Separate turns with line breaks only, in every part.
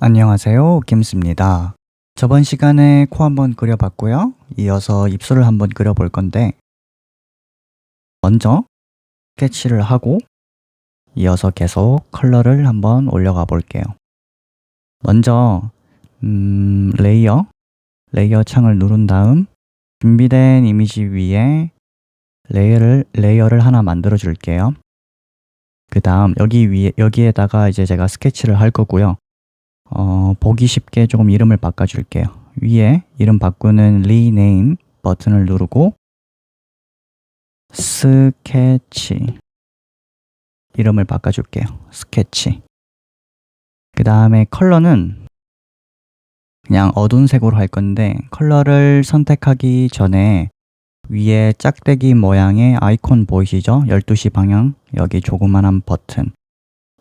안녕하세요, 김스입니다. 저번 시간에 코 한번 그려봤고요. 이어서 입술을 한번 그려볼 건데 먼저 스케치를 하고 이어서 계속 컬러를 한번 올려가 볼게요. 먼저 레이어 창을 누른 다음 준비된 이미지 위에 레이어를 하나 만들어 줄게요. 그 다음 여기에다가 이제 제가 스케치를 할 거고요. 보기 쉽게 조금 이름을 바꿔줄게요. 위에 이름 바꾸는 Rename 버튼을 누르고 스케치 이름을 바꿔줄게요. 스케치. 그 다음에 컬러는 그냥 어두운 색으로 할 건데 컬러를 선택하기 전에 위에 짝대기 모양의 아이콘 보이시죠? 12시 방향 여기 조그만한 버튼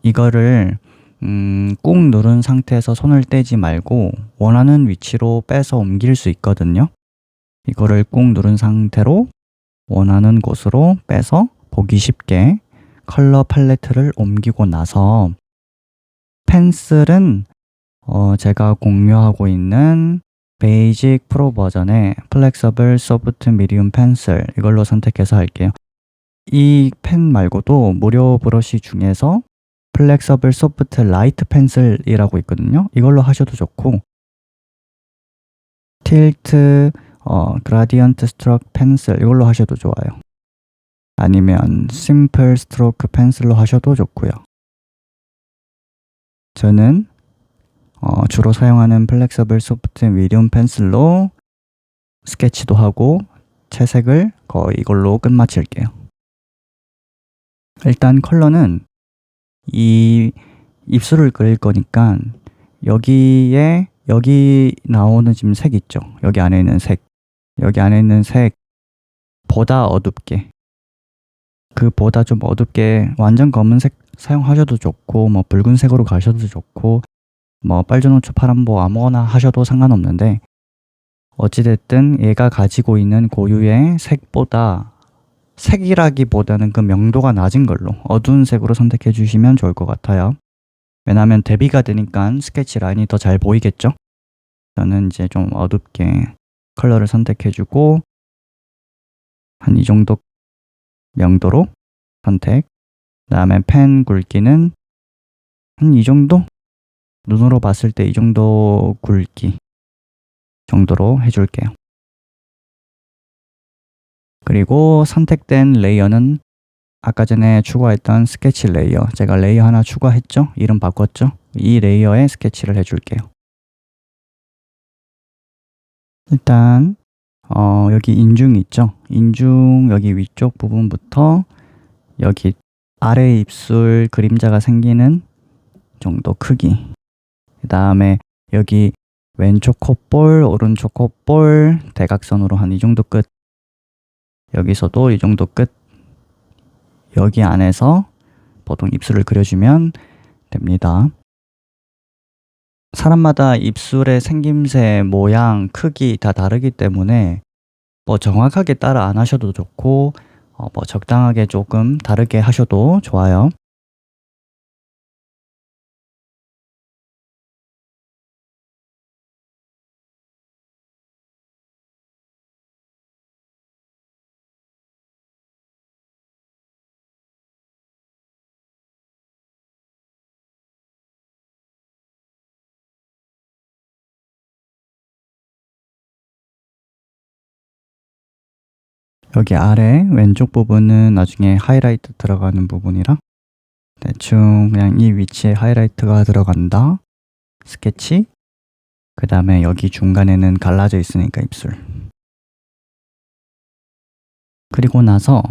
이거를 꾹 누른 상태에서 손을 떼지 말고 원하는 위치로 빼서 옮길 수 있거든요. 이거를 꾹 누른 상태로 원하는 곳으로 빼서 보기 쉽게 컬러 팔레트를 옮기고 나서 펜슬은 제가 공유하고 있는 베이직 프로 버전의 플렉서블 소프트 미디움 펜슬 이걸로 선택해서 할게요. 이 펜 말고도 무료 브러쉬 중에서 플렉서블 소프트 라이트 펜슬이라고 있거든요. 이걸로 하셔도 좋고 틸트 그라디언트 스트로크 펜슬 이걸로 하셔도 좋아요. 아니면 심플 스트로크 펜슬로 하셔도 좋고요. 저는 주로 사용하는 플렉서블 소프트 미디움 펜슬로 스케치도 하고 채색을 거의 이걸로 끝마칠게요. 일단 컬러는 이 입술을 그릴 거니까 여기 나오는 지금 색 있죠? 여기 안에 있는 색보다 어둡게 그보다 좀 어둡게 완전 검은색 사용하셔도 좋고 뭐 붉은색으로 가셔도 좋고 뭐 빨주노초 파란보 아무거나 하셔도 상관없는데 어찌됐든 얘가 가지고 있는 고유의 색이라기보다는 그 명도가 낮은 걸로 어두운 색으로 선택해 주시면 좋을 것 같아요. 왜냐하면 대비가 되니까 스케치 라인이 더 잘 보이겠죠? 저는 이제 좀 어둡게 컬러를 선택해 주고 한 이 정도 명도로 선택. 그 다음에 펜 굵기는 한 이 정도? 눈으로 봤을 때 이 정도 굵기 정도로 해줄게요. 그리고 선택된 레이어는 아까 전에 추가했던 스케치 레이어 제가 레이어 하나 추가했죠? 이름 바꿨죠? 이 레이어에 스케치를 해줄게요. 일단 여기 인중 있죠? 인중 여기 위쪽 부분부터 여기 아래 입술 그림자가 생기는 정도 크기 그 다음에 여기 왼쪽 콧볼, 오른쪽 콧볼 대각선으로 한 이 정도 끝 여기서도 이 정도 끝 여기 안에서 보통 입술을 그려주면 됩니다. 사람마다 입술의 생김새, 모양, 크기 다 다르기 때문에 뭐 정확하게 따라 안 하셔도 좋고 뭐 적당하게 조금 다르게 하셔도 좋아요. 여기 아래 왼쪽 부분은 나중에 하이라이트 들어가는 부분이라 대충 그냥 이 위치에 하이라이트가 들어간다. 스케치. 그 다음에 여기 중간에는 갈라져 있으니까 입술. 그리고 나서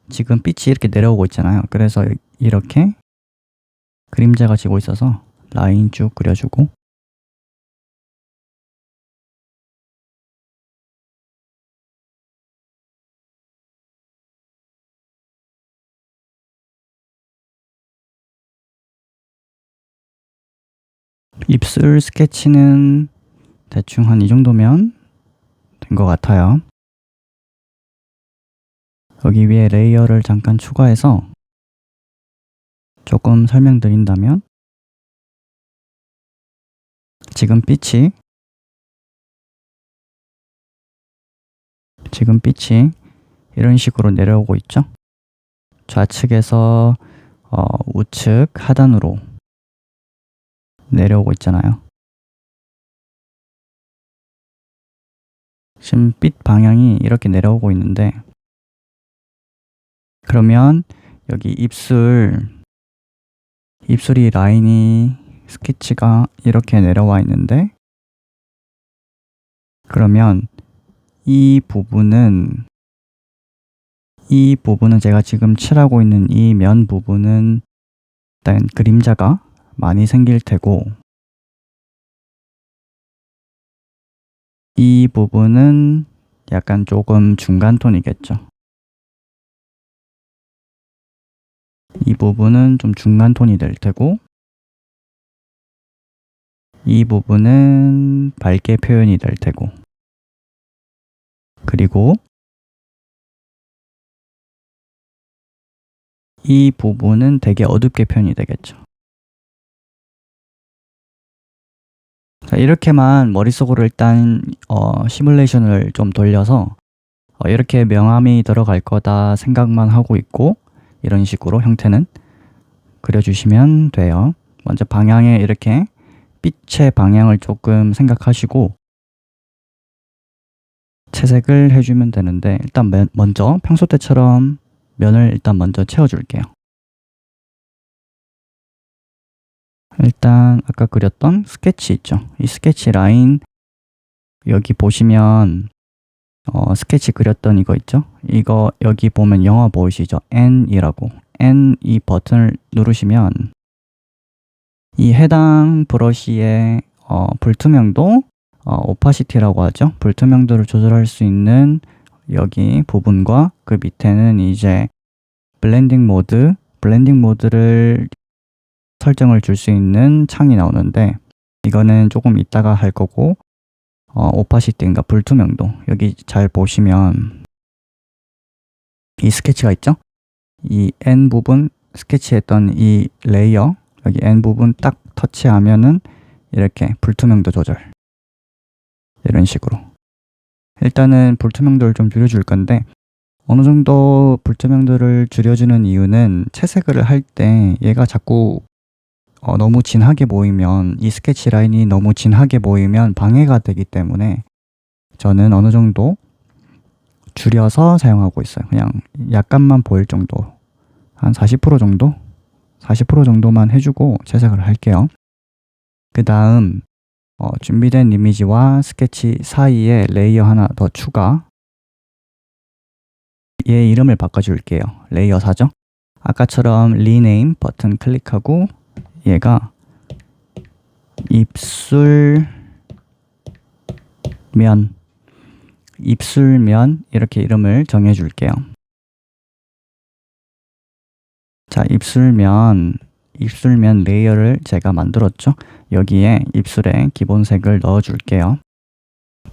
지금 빛이 이렇게 내려오고 있잖아요. 그래서 이렇게 그림자가 지고 있어서 라인 쭉 그려주고 입술 스케치는 대충 한 이 정도면 된 것 같아요. 여기 위에 레이어를 잠깐 추가해서 조금 설명드린다면 지금 빛이 이런 식으로 내려오고 있죠. 좌측에서 우측 하단으로 내려오고 있잖아요. 지금 빛 방향이 이렇게 내려오고 있는데, 그러면 여기 입술이 라인이 스케치가 이렇게 내려와 있는데, 그러면 이 부분은 제가 지금 칠하고 있는 이 면 부분은 일단 그림자가 많이 생길 테고, 이 부분은 약간 조금 중간 톤이겠죠. 이 부분은 좀 중간 톤이 될 테고, 이 부분은 밝게 표현이 될 테고, 그리고 이 부분은 되게 어둡게 표현이 되겠죠. 자, 이렇게만 머릿속으로 일단 시뮬레이션을 좀 돌려서 이렇게 명암이 들어갈 거다 생각만 하고 있고, 이런 식으로 형태는 그려주시면 돼요. 먼저 방향에 이렇게 빛의 방향을 조금 생각하시고 채색을 해주면 되는데, 일단 먼저 평소 때처럼 면을 일단 먼저 채워줄게요. 일단 아까 그렸던 스케치 있죠. 이 스케치 라인, 여기 보시면 스케치 그렸던 이거 있죠. 이거 여기 보면 영어 보이시죠? N이라고. N 이 버튼을 누르시면 이 해당 브러쉬의 불투명도, 오파시티라고 하죠. 불투명도를 조절할 수 있는 여기 부분과 그 밑에는 이제 블렌딩 모드를 설정을 줄 수 있는 창이 나오는데, 이거는 조금 이따가 할 거고, 오파시티인가 불투명도, 여기 잘 보시면 이 스케치가 있죠? 이 N 부분 스케치했던 이 레이어, 여기 N 부분 딱 터치하면은 이렇게 불투명도 조절, 이런 식으로. 일단은 불투명도를 좀 줄여줄 건데, 어느 정도 불투명도를 줄여주는 이유는 채색을 할 때 얘가 자꾸 너무 진하게 보이면, 이 스케치 라인이 너무 진하게 보이면 방해가 되기 때문에 저는 어느 정도 줄여서 사용하고 있어요. 그냥 약간만 보일 정도, 한 40% 정도? 40% 정도만 해주고 채색을 할게요. 그 다음 준비된 이미지와 스케치 사이에 레이어 하나 더 추가, 얘 이름을 바꿔줄게요. 레이어 4죠? 아까처럼 리네임 버튼 클릭하고 얘가 입술면 이렇게 이름을 정해줄게요. 자, 입술면 레이어를 제가 만들었죠. 여기에 입술에 기본색을 넣어줄게요.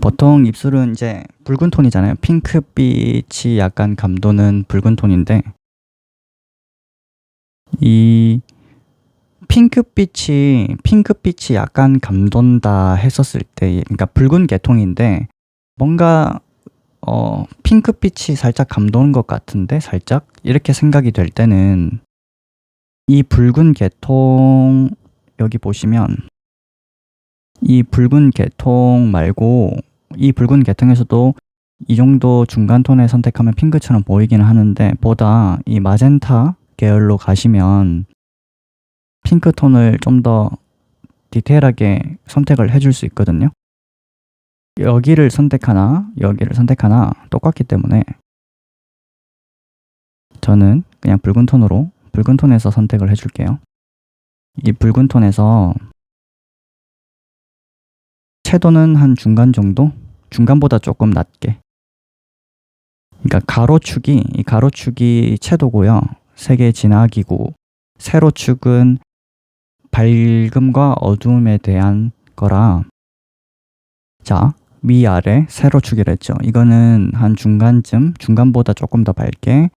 보통 입술은 이제 붉은 톤이잖아요. 핑크빛이 약간 감도는 붉은 톤인데, 이 핑크빛이 약간 감돈다 했었을 때, 그러니까 붉은 계통인데 뭔가 핑크빛이 살짝 감도는 것 같은데, 살짝 이렇게 생각이 될 때는 이 붉은 계통, 여기 보시면 이 붉은 계통 말고 이 붉은 계통에서도 이 정도 중간 톤을 선택하면 핑크처럼 보이기는 하는데, 보다 이 마젠타 계열로 가시면 핑크 톤을 좀 더 디테일하게 선택을 해줄 수 있거든요. 여기를 선택하나 똑같기 때문에 저는 그냥 붉은 톤에서 선택을 해줄게요. 이 붉은 톤에서 채도는 한 중간 정도? 중간보다 조금 낮게. 그러니까 이 가로축이 채도고요. 색의 진하기고, 세로축은 밝음과 어두움에 대한 거라, 자, 위아래 세로축이랬죠. 이거는 한 중간보다 조금 더 밝게,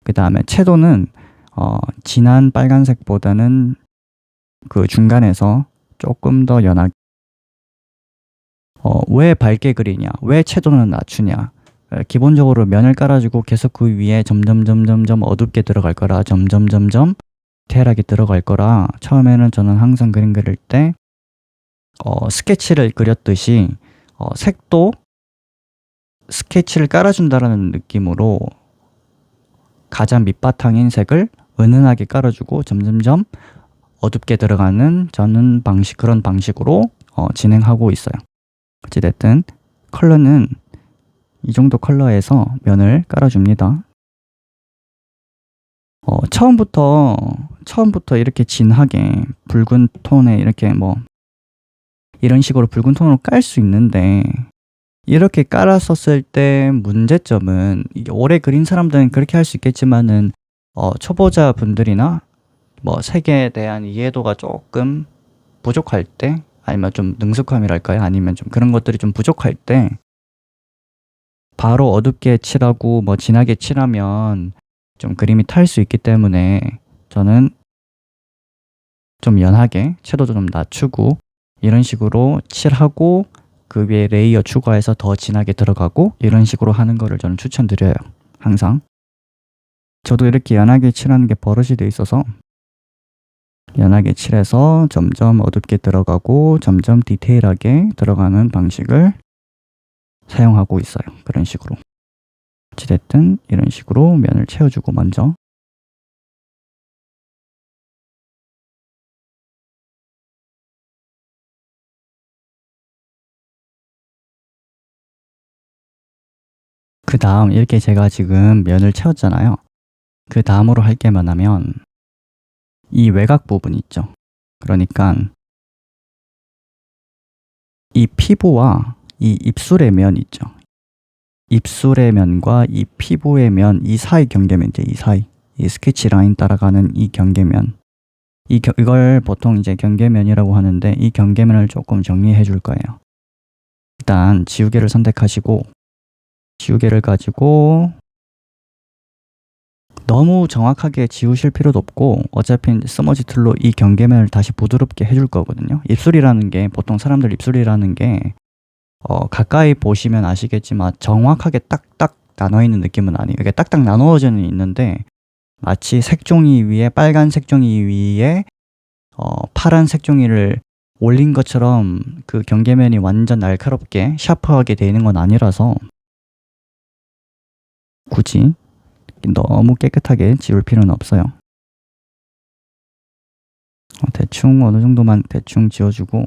그 다음에 채도는 진한 빨간색보다는 그 중간에서 조금 더 연하게, 왜 밝게 그리냐? 왜 채도는 낮추냐? 기본적으로 면을 깔아주고 계속 그 위에 점점 어둡게 들어갈 거라, 점점 디테일하게 들어갈 거라, 처음에는 저는 항상 그림 그릴 때 스케치를 그렸듯이 색도 스케치를 깔아준다라는 느낌으로 가장 밑바탕인 색을 은은하게 깔아주고 점점점 어둡게 들어가는 저는 그런 방식으로 진행하고 있어요. 어찌됐든 컬러는 이 정도 컬러에서 면을 깔아줍니다. 처음부터 이렇게 진하게 붉은 톤에 이렇게 이런 식으로 붉은 톤으로 깔 수 있는데, 이렇게 깔았었을 때 문제점은, 이게 오래 그린 사람들은 그렇게 할 수 있겠지만은 초보자 분들이나 색에 대한 이해도가 조금 부족할 때, 아니면 좀 능숙함이랄까요? 아니면 좀 그런 것들이 좀 부족할 때 바로 어둡게 칠하고 진하게 칠하면 좀 그림이 탈 수 있기 때문에 저는 좀 연하게 채도도 좀 낮추고 이런 식으로 칠하고 그 위에 레이어 추가해서 더 진하게 들어가고 이런 식으로 하는 거를 저는 추천드려요. 항상 저도 이렇게 연하게 칠하는 게 버릇이 돼 있어서 연하게 칠해서 점점 어둡게 들어가고 점점 디테일하게 들어가는 방식을 사용하고 있어요. 그런 식으로. 어찌됐든 이런 식으로 면을 채워주고 먼저 그 다음 이렇게 제가 지금 면을 채웠잖아요. 그 다음으로 할 게 뭐냐면 이 외곽 부분 있죠. 그러니까 이 피부와 이 입술의 면 있죠. 입술의 면과 이 피부의 면, 이 사이 경계면이죠. 이 사이. 이 스케치 라인 따라가는 이 경계면. 이걸 보통 이제 경계면이라고 하는데, 이 경계면을 조금 정리해 줄 거예요. 일단 지우개를 선택하시고, 지우개를 가지고 너무 정확하게 지우실 필요도 없고, 어차피 스머지 툴로 이 경계면을 다시 부드럽게 해줄 거거든요. 입술이라는 게, 보통 사람들 입술이라는 게 가까이 보시면 아시겠지만 정확하게 딱딱 나눠 있는 느낌은 아니에요. 이게 딱딱 나누어져는 있는데 마치 색종이 위에 빨간 색종이 위에 파란 색종이를 올린 것처럼 그 경계면이 완전 날카롭게 샤프하게 되어 있는 건 아니라서 굳이 너무 깨끗하게 지울 필요는 없어요. 대충 어느 정도만 대충 지워주고,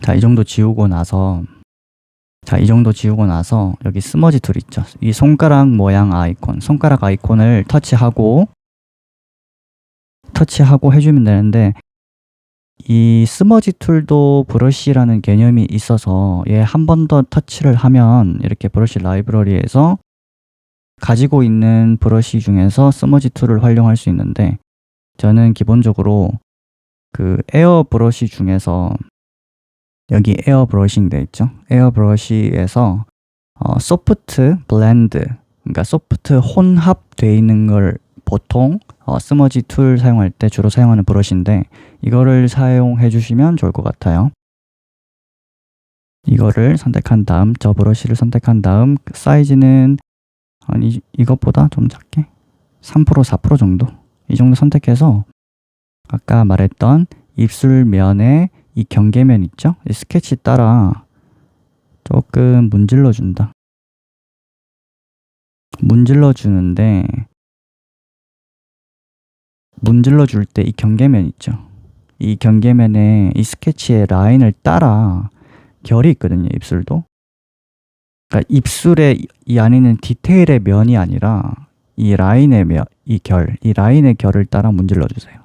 자, 이 정도 지우고 나서 여기 스머지 툴 있죠. 이 손가락 모양 아이콘, 손가락 아이콘을 터치하고 해주면 되는데, 이 스머지 툴도 브러쉬라는 개념이 있어서 얘 한 번 더 터치를 하면 이렇게 브러쉬 라이브러리에서 가지고 있는 브러쉬 중에서 스머지 툴을 활용할 수 있는데, 저는 기본적으로 그 에어 브러쉬 중에서 여기 에어 브러싱 돼 있죠. 에어 브러쉬에서 소프트 블렌드, 그러니까 소프트 혼합돼 있는 걸 보통 스머지 툴 사용할 때 주로 사용하는 브러쉬인데, 이거를 사용해 주시면 좋을 것 같아요. 이거를 선택한 다음, 저 브러쉬를 선택한 다음 사이즈는 이것보다 좀 작게 3% 4% 정도, 이 정도 선택해서 아까 말했던 입술면에 이 경계면 있죠? 이 스케치 따라 조금 문질러 준다. 문질러 주는데, 문질러 줄 때 이 경계면 있죠? 이 경계면에 이 스케치의 라인을 따라 결이 있거든요. 입술도. 그러니까 입술의 이 안에는 디테일의 면이 아니라 이 라인의 면, 이 라인의 결을 따라 문질러 주세요.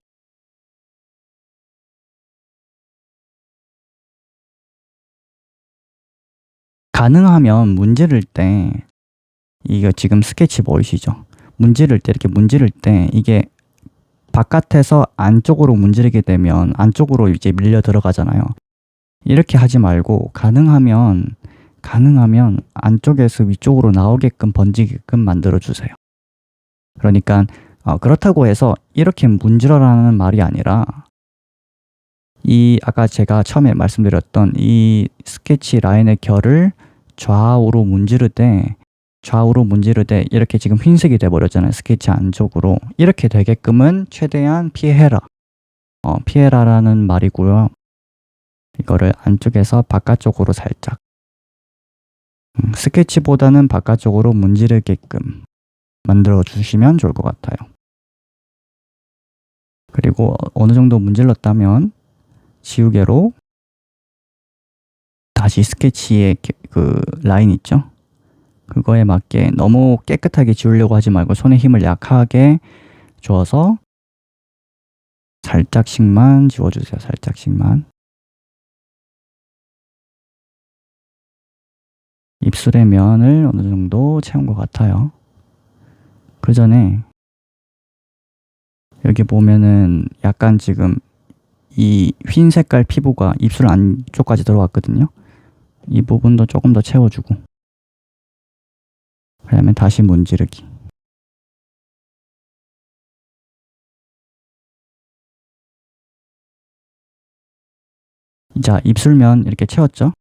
가능하면 문지를 때, 이거 지금 스케치 보이시죠? 이렇게 문지를 때 이게 바깥에서 안쪽으로 문지르게 되면 안쪽으로 이제 밀려 들어가잖아요. 이렇게 하지 말고 가능하면 안쪽에서 위쪽으로 나오게끔 번지게끔 만들어 주세요. 그러니까 그렇다고 해서 이렇게 문지러라는 말이 아니라 이 아까 제가 처음에 말씀드렸던 이 스케치 라인의 결을 좌우로 문지르되 이렇게 지금 흰색이 돼 버렸잖아요. 스케치 안쪽으로. 이렇게 되게끔은 최대한 피해라. 피해라라는 말이고요. 이거를 안쪽에서 바깥쪽으로 살짝 스케치보다는 바깥쪽으로 문지르게끔 만들어 주시면 좋을 것 같아요. 그리고 어느 정도 문질렀다면 지우개로 다시 스케치의 그 라인 있죠? 그거에 맞게 너무 깨끗하게 지우려고 하지 말고 손에 힘을 약하게 줘서 살짝씩만 지워주세요. 살짝씩만. 입술의 면을 어느 정도 채운 것 같아요. 그 전에 여기 보면은 약간 지금 이 흰 색깔 피부가 입술 안쪽까지 들어갔거든요. 이 부분도 조금 더 채워주고, 그다음에 다시 문지르기. 자, 입술면 이렇게 채웠죠?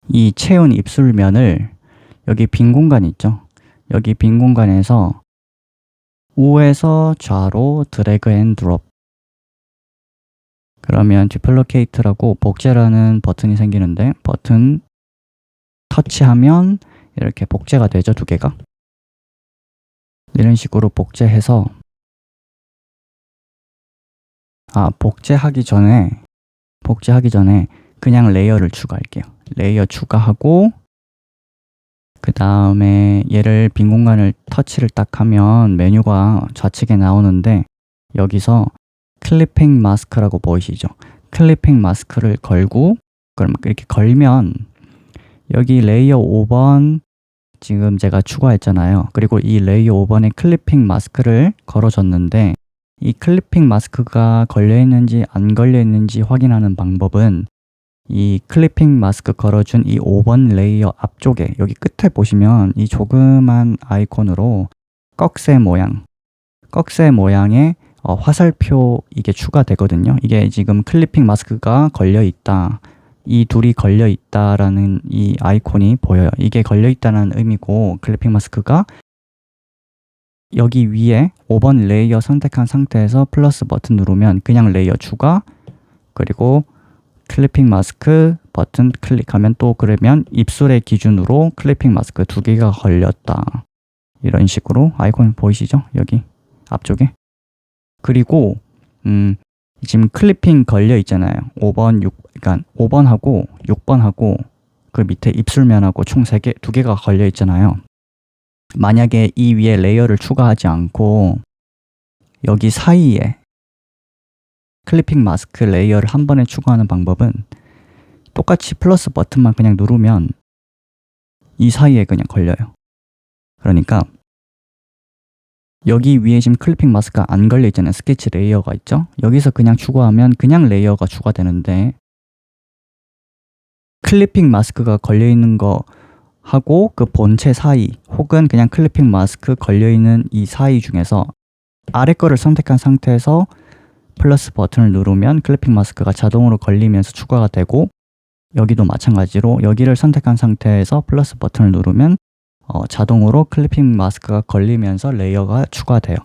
이 채운 입술면을 여기 빈 공간 있죠? 여기 빈 공간에서 우에서 좌로 드래그 앤 드롭. 그러면 디플로케이트라고 복제라는 버튼이 생기는데, 버튼 터치하면 이렇게 복제가 되죠, 두 개가. 이런 식으로 복제해서 복제하기 전에 그냥 레이어를 추가할게요. 레이어 추가하고 그 다음에 얘를 빈 공간을 터치를 딱 하면 메뉴가 좌측에 나오는데, 여기서 클리핑 마스크라고 보이시죠? 클리핑 마스크를 걸고, 그럼 이렇게 걸면 여기 레이어 5번 지금 제가 추가했잖아요. 그리고 이 레이어 5번에 클리핑 마스크를 걸어줬는데, 이 클리핑 마스크가 걸려있는지 안 걸려있는지 확인하는 방법은 이 클리핑 마스크 걸어준 이 5번 레이어 앞쪽에 여기 끝에 보시면 이 조그만 아이콘으로 꺽쇠 모양의 화살표 이게 추가되거든요. 이게 지금 클리핑 마스크가 걸려있다, 이 둘이 걸려있다라는 이 아이콘이 보여요. 이게 걸려있다는 의미고, 클리핑 마스크가 여기 위에 5번 레이어 선택한 상태에서 플러스 버튼 누르면 그냥 레이어 추가, 그리고 클리핑 마스크 버튼 클릭하면 또 그러면 입술의 기준으로 클리핑 마스크 두 개가 걸렸다. 이런 식으로 아이콘 보이시죠? 여기 앞쪽에. 그리고 지금 클리핑 걸려 있잖아요. 5번, 그러니까 5번하고 6번하고 그 밑에 입술면하고 총 2개가 걸려 있잖아요. 만약에 이 위에 레이어를 추가하지 않고 여기 사이에 클리핑 마스크 레이어를 한 번에 추가하는 방법은 똑같이 플러스 버튼만 그냥 누르면 이 사이에 그냥 걸려요. 그러니까 여기 위에 지금 클리핑 마스크가 안 걸려 있잖아요. 스케치 레이어가 있죠? 여기서 그냥 추가하면 그냥 레이어가 추가되는데, 클리핑 마스크가 걸려 있는 거 하고 그 본체 사이, 혹은 그냥 클리핑 마스크 걸려 있는 이 사이 중에서 아래 거를 선택한 상태에서 플러스 버튼을 누르면 클리핑 마스크가 자동으로 걸리면서 추가가 되고, 여기도 마찬가지로 여기를 선택한 상태에서 플러스 버튼을 누르면 자동으로 클리핑 마스크가 걸리면서 레이어가 추가돼요.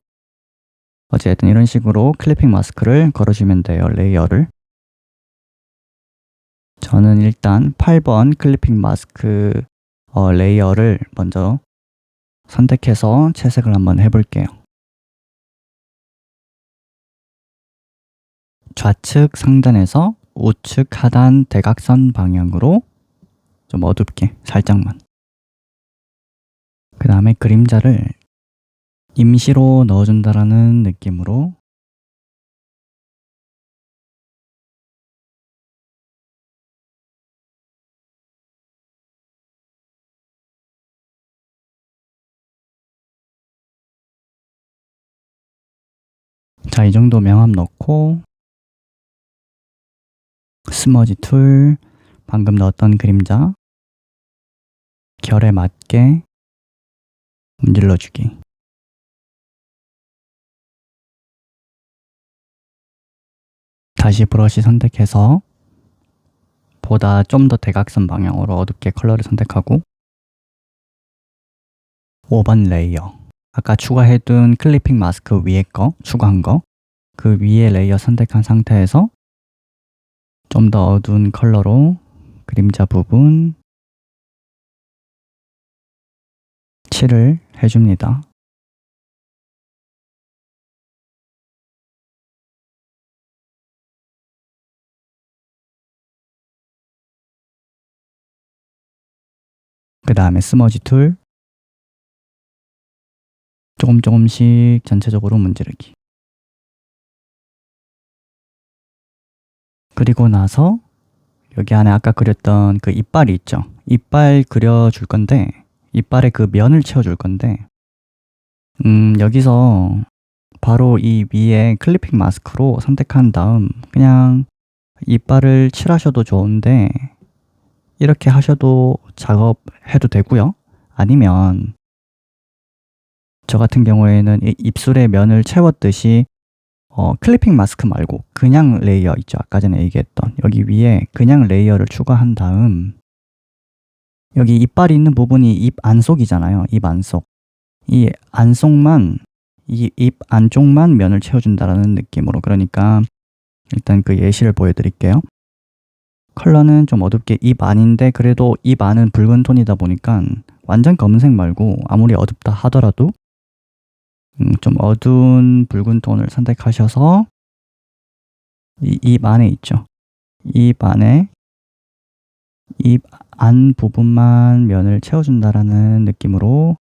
어쨌든 이런 식으로 클리핑 마스크를 걸어주면 돼요. 레이어를. 저는 일단 8번 클리핑 마스크 레이어를 먼저 선택해서 채색을 한번 해볼게요. 좌측 상단에서 우측 하단 대각선 방향으로 좀 어둡게 살짝만. 그 다음에 그림자를 임시로 넣어준다라는 느낌으로 자, 이 정도 명암 넣고 스머지 툴, 방금 넣었던 그림자 결에 맞게 문질러주기. 다시 브러쉬 선택해서 보다 좀 더 대각선 방향으로 어둡게 컬러를 선택하고 5번 레이어, 아까 추가해둔 클리핑 마스크 위에 거 추가한 거 그 위에 레이어 선택한 상태에서 좀 더 어두운 컬러로 그림자 부분 칠을 해줍니다. 그 다음에 스머지 툴 조금씩 전체적으로 문지르기. 그리고 나서 여기 안에 아까 그렸던 그 이빨이 있죠. 이빨 그려줄 건데 이빨에 그 면을 채워줄 건데 여기서 바로 이 위에 클리핑 마스크로 선택한 다음 그냥 이빨을 칠하셔도 좋은데 이렇게 하셔도 작업해도 되고요. 아니면 저 같은 경우에는 이 입술에 면을 채웠듯이 클리핑 마스크 말고 그냥 레이어 있죠. 아까 전에 얘기했던 여기 위에 그냥 레이어를 추가한 다음 여기 이빨이 있는 부분이 입 안속이잖아요. 입 안속. 이 안속만, 이 입 안쪽만 면을 채워준다라는 느낌으로. 그러니까 일단 그 예시를 보여드릴게요. 컬러는 좀 어둡게 입 안인데 그래도 입 안은 붉은 톤이다 보니까 완전 검은색 말고 아무리 어둡다 하더라도 좀 어두운 붉은 톤을 선택하셔서 이 입 안에 있죠. 입 안에 입 안 부분만 면을 채워준다라는 느낌으로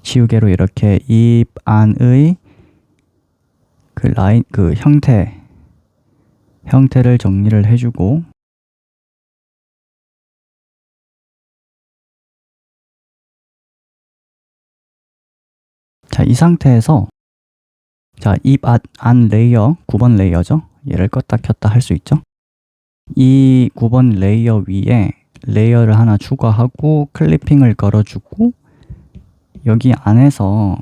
지우개로 이렇게 입 안의 그 라인, 그 형태를 정리를 해주고 자, 이 상태에서 자, 입 안 레이어 9번 레이어죠. 얘를 껐다 켰다 할 수 있죠. 이 9번 레이어 위에 레이어를 하나 추가하고 클리핑을 걸어주고 여기 안에서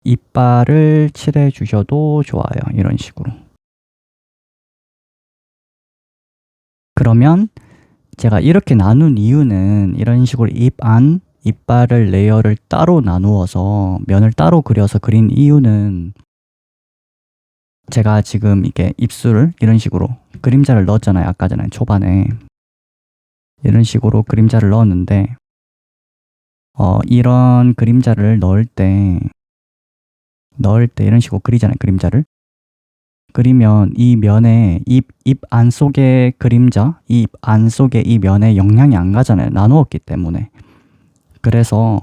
이빨을 칠해 주셔도 좋아요. 이런 식으로. 그러면 제가 이렇게 나눈 이유는 이런 식으로 입 안, 이빨을 레이어를 따로 나누어서 면을 따로 그려서 그린 이유는 제가 지금 이게 입술을 이런 식으로 그림자를 넣었잖아요. 아까 전에 초반에 이런 식으로 그림자를 넣었는데 이런 그림자를 넣을 때 이런 식으로 그리잖아요. 그림자를 그리면 이 면에 입 안속의 그림자, 입 안속의 이 면에 영향이 안 가잖아요. 나누었기 때문에. 그래서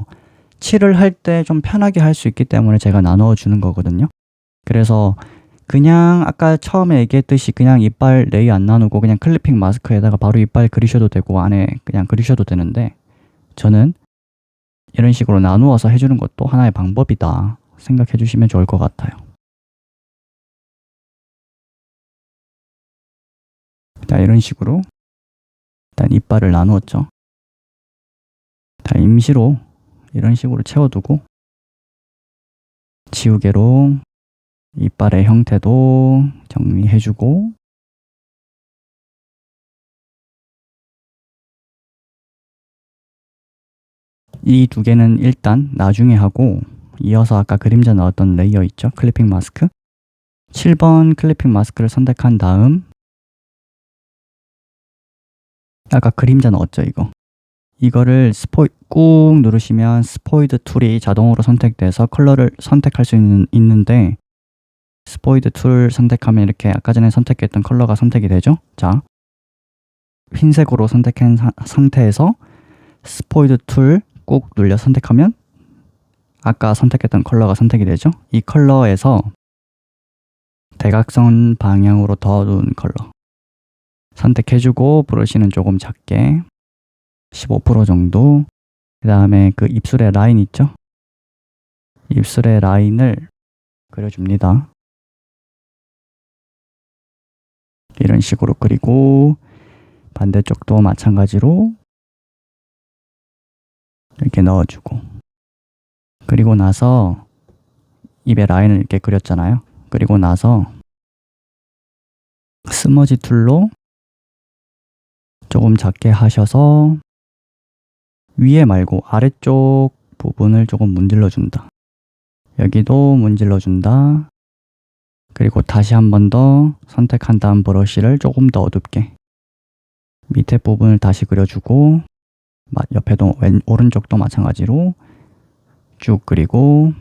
칠을 할 때 좀 편하게 할 수 있기 때문에 제가 나누어 주는 거거든요. 그래서 그냥 아까 처음에 얘기했듯이 그냥 이빨 레이 안 나누고 그냥 클리핑 마스크에다가 바로 이빨 그리셔도 되고 안에 그냥 그리셔도 되는데 저는 이런 식으로 나누어서 해주는 것도 하나의 방법이다 생각해 주시면 좋을 것 같아요. 자, 이런 식으로 일단 이빨을 나누었죠. 자, 임시로 이런 식으로 채워두고 지우개로 이빨의 형태도 정리해주고 이 두 개는 일단 나중에 하고 이어서 아까 그림자 넣었던 레이어 있죠? 클리핑 마스크 7번 클리핑 마스크를 선택한 다음 아까 그림자 넣었죠? 이거를 꾹 누르시면 스포이드 툴이 자동으로 선택돼서 컬러를 선택할 수 있는데 스포이드 툴 선택하면 이렇게 아까 전에 선택했던 컬러가 선택이 되죠. 자, 흰색으로 선택한 상태에서 스포이드 툴 꾹 눌려 선택하면 아까 선택했던 컬러가 선택이 되죠. 이 컬러에서 대각선 방향으로 더 어두운 컬러 선택해주고 브러쉬는 조금 작게 15% 정도. 그 다음에 그 입술의 라인 있죠? 입술의 라인을 그려줍니다. 이런 식으로 그리고 반대쪽도 마찬가지로 이렇게 넣어주고 그리고 나서 입에 라인을 이렇게 그렸잖아요. 그리고 나서 스머지 툴로 조금 작게 하셔서 위에 말고 아래쪽 부분을 조금 문질러 준다. 여기도 문질러 준다. 그리고 다시 한 번 더 선택한 다음 브러쉬를 조금 더 어둡게 밑에 부분을 다시 그려주고 옆에도 오른쪽도 마찬가지로 쭉 그리고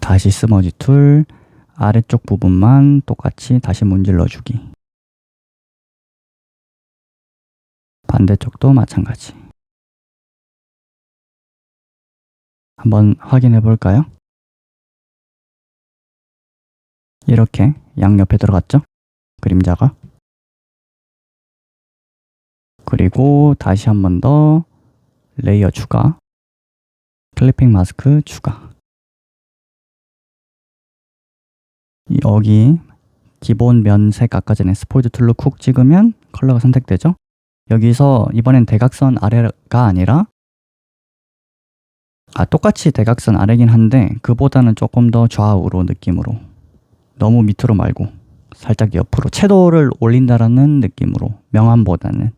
다시 스머지 툴 아래쪽 부분만 똑같이 다시 문질러 주기. 반대쪽도 마찬가지. 한번 확인해 볼까요? 이렇게 양옆에 들어갔죠? 그림자가. 그리고 다시 한 번 더 레이어 추가, 클리핑 마스크 추가. 여기 기본 면색 아까 전에 스포이드 툴로 쿡 찍으면 컬러가 선택되죠? 여기서 이번엔 대각선 아래가 아니라 똑같이 대각선 아래긴 한데 그보다는 조금 더 좌우로 느낌으로, 너무 밑으로 말고 살짝 옆으로 채도를 올린다라는 느낌으로, 명암보다는.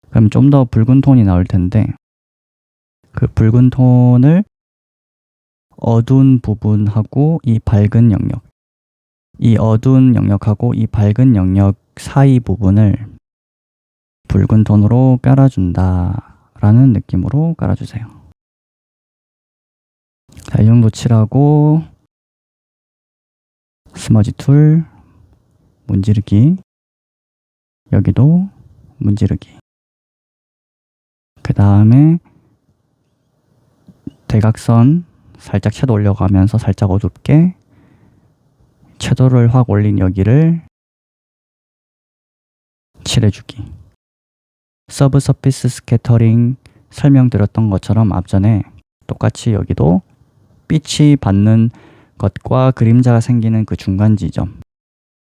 그럼 좀 더 붉은 톤이 나올 텐데 그 붉은 톤을 어두운 부분하고 이 밝은 영역, 이 어두운 영역하고 이 밝은 영역 사이 부분을 붉은 톤으로 깔아준다 라는 느낌으로 깔아주세요. 자, 이 정도 칠하고 스머지 툴 문지르기, 여기도 문지르기. 그 다음에 대각선 살짝 섀도우 올려가면서 살짝 어둡게 섀도우를 확 올린 여기를 칠해주기. 서브 서피스 스캐터링 설명드렸던 것처럼 앞전에 똑같이 여기도 빛이 받는 것과 그림자가 생기는 그 중간 지점,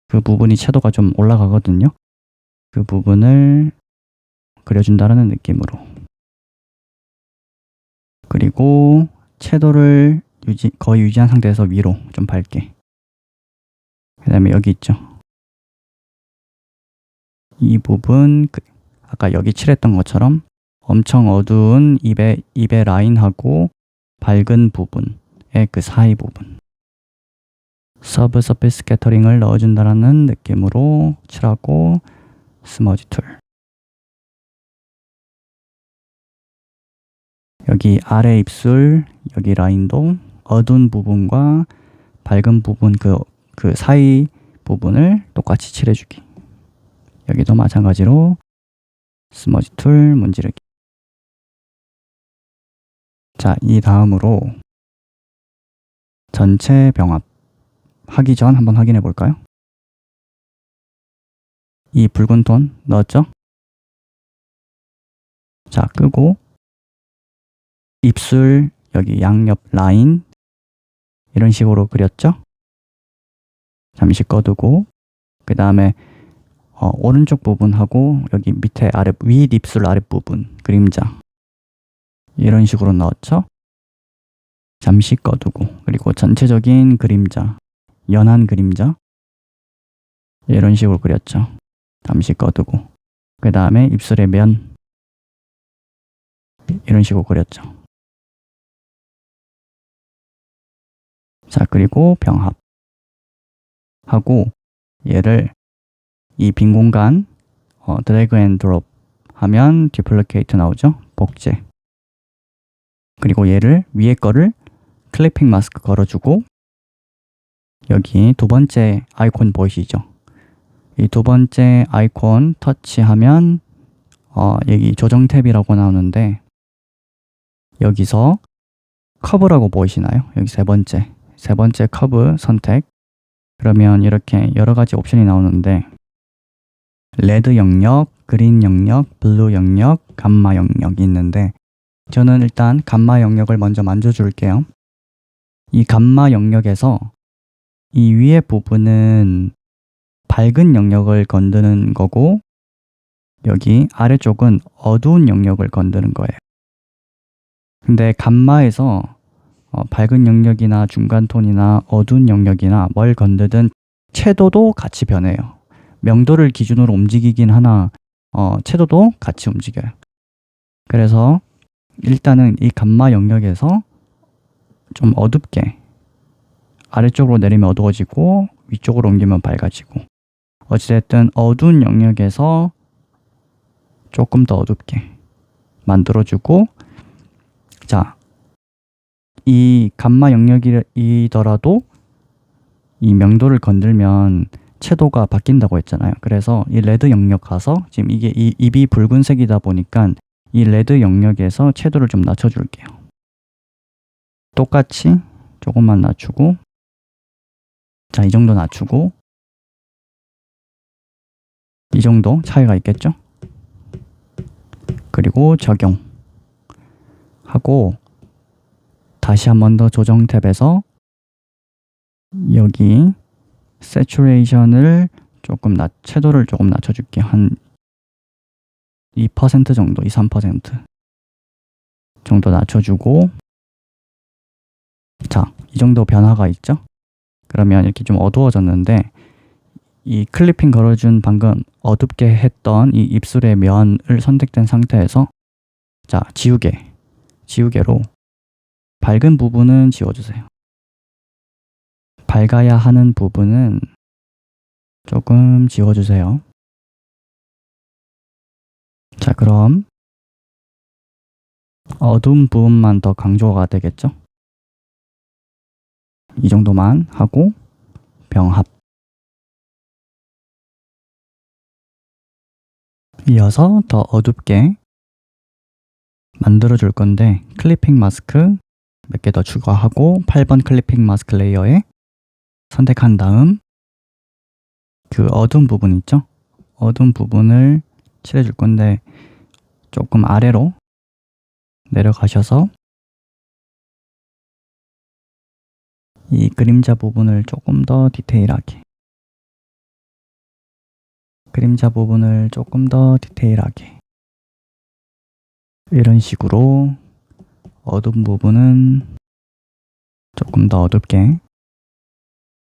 그 부분이 섀도우가 좀 올라가거든요. 그 부분을 그려준다는 느낌으로. 그리고 섀도우를 거의 유지한 상태에서 위로 좀 밝게. 그 다음에 여기 있죠. 이 부분, 아까 여기 칠했던 것처럼 엄청 어두운 입의 라인하고 밝은 부분의 그 사이 부분. 서브 서피스 스캐터링을 넣어준다는 느낌으로 칠하고 스머지 툴. 여기 아래 입술, 여기 라인도 어두운 부분과 밝은 부분 그 사이 부분을 똑같이 칠해주기. 여기도 마찬가지로 스머지 툴 문지르기. 자, 이 다음으로 전체 병합 하기 전 한번 확인해 볼까요? 이 붉은 톤 넣었죠? 자, 끄고 입술 여기 양옆 라인 이런 식으로 그렸죠? 잠시 꺼두고 그 다음에 오른쪽 부분하고 여기 밑에 윗 입술 아랫부분 그림자 이런 식으로 넣었죠? 잠시 꺼두고, 그리고 전체적인 그림자, 연한 그림자 이런 식으로 그렸죠? 잠시 꺼두고, 그 다음에 입술의 면 이런 식으로 그렸죠? 자, 그리고 병합 하고 얘를 이 빈 공간 드래그 앤 드롭 하면 듀플리케이트 나오죠? 복제. 그리고 얘를 위에 거를 클리핑 마스크 걸어주고 여기 두 번째 아이콘 보이시죠? 이 두 번째 아이콘 터치하면 여기 조정 탭이라고 나오는데 여기서 커브라고 보이시나요? 여기 세 번째 커브 선택. 그러면 이렇게 여러 가지 옵션이 나오는데 레드 영역, 그린 영역, 블루 영역, 감마 영역이 있는데 저는 일단 감마 영역을 먼저 만져줄게요. 이 감마 영역에서 이 위에 부분은 밝은 영역을 건드는 거고 여기 아래쪽은 어두운 영역을 건드는 거예요. 근데 감마에서 밝은 영역이나 중간 톤이나 어두운 영역이나 뭘 건드든 채도도 같이 변해요. 명도를 기준으로 움직이긴 하나 채도도 같이 움직여요. 그래서 일단은 이 감마 영역에서 좀 어둡게 아래쪽으로 내리면 어두워지고 위쪽으로 옮기면 밝아지고, 어찌됐든 어두운 영역에서 조금 더 어둡게 만들어주고, 자, 이 감마 영역이더라도 이 명도를 건들면 채도가 바뀐다고 했잖아요. 그래서 이 레드 영역 가서, 지금 이게 이 입이 붉은색이다 보니까 이 레드 영역에서 채도를 좀 낮춰줄게요. 똑같이 조금만 낮추고, 자, 이 정도 낮추고, 이 정도 차이가 있겠죠? 그리고 적용하고 다시 한 번 더 조정 탭에서 여기 세츄레이션을 조금 채도를 조금 낮춰줄게요. 한 2% 정도, 2, 3% 정도 낮춰주고, 자, 이 정도 변화가 있죠? 그러면 이렇게 좀 어두워졌는데, 이 클리핑 걸어준 방금 어둡게 했던 이 입술의 면을 선택된 상태에서, 자, 지우개로 밝은 부분은 지워주세요. 밝아야 하는 부분은 조금 지워주세요. 자, 그럼 어두운 부분만 더 강조가 되겠죠? 이 정도만 하고 병합. 이어서 더 어둡게 만들어 줄 건데, 클리핑 마스크 몇 개 더 추가하고 8번 클리핑 마스크 레이어에 선택한 다음 그 어두운 부분 있죠? 어두운 부분을 칠해 줄 건데, 조금 아래로 내려가셔서 이 그림자 부분을 조금 더 디테일하게, 이런 식으로 어두운 부분은 조금 더 어둡게,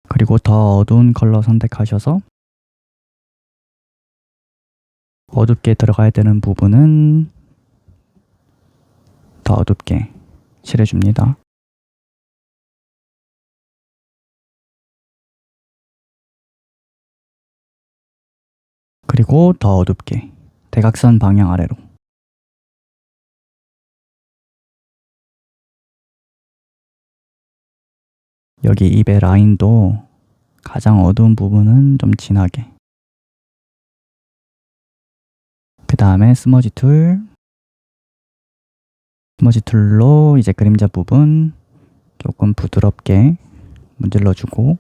그리고 더 어두운 컬러 선택하셔서 어둡게 들어가야 되는 부분은 더 어둡게 칠해줍니다. 그리고 더 어둡게 대각선 방향 아래로. 여기 입의 라인도 가장 어두운 부분은 좀 진하게. 그 다음에 스머지 툴로 이제 그림자 부분 조금 부드럽게 문질러주고,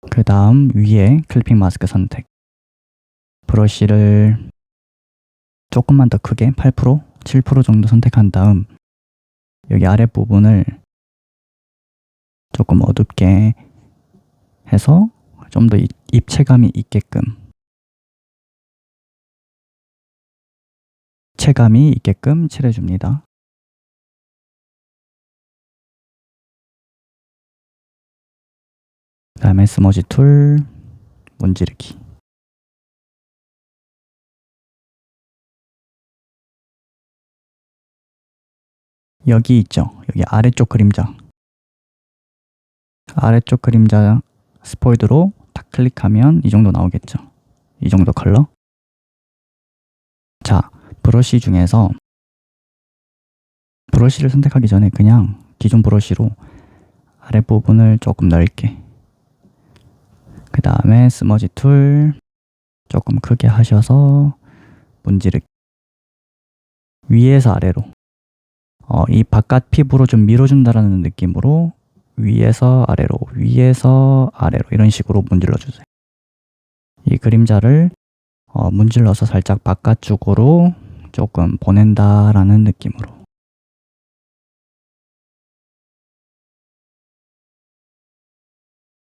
그 다음 위에 클리핑 마스크 선택. 브러쉬를 조금만 더 크게 8%, 7% 정도 선택한 다음 여기 아랫부분을 조금 어둡게 해서 좀 더 입체감이 있게끔, 칠해줍니다. 그 다음에 스머지 툴, 문지르기. 여기 있죠? 여기 아래쪽 그림자 스포이드로 딱 클릭하면 이 정도 나오겠죠? 이 정도 컬러. 자, 브러쉬 중에서 브러쉬를 선택하기 전에 그냥 기존 브러쉬로 아랫부분을 조금 넓게, 그 다음에 스머지 툴 조금 크게 하셔서 문지르기. 위에서 아래로 이 바깥 피부로 좀 밀어준다라는 느낌으로 위에서 아래로 이런 식으로 문질러주세요. 이 그림자를 문질러서 살짝 바깥쪽으로 조금 보낸다라는 느낌으로.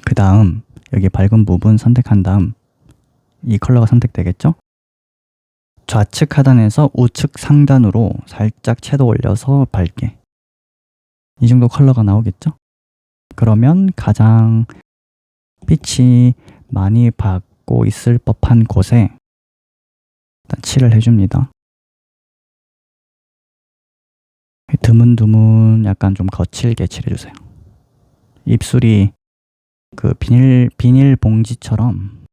그 다음 여기 밝은 부분 선택한 다음 이 컬러가 선택되겠죠? 좌측 하단에서 우측 상단으로 살짝 채도 올려서 밝게. 이 정도 컬러가 나오겠죠? 그러면 가장 빛이 많이 받고 있을 법한 곳에 일단 칠을 해줍니다. 드문드문 약간 좀 거칠게 칠해주세요. 입술이 그 비닐 봉지처럼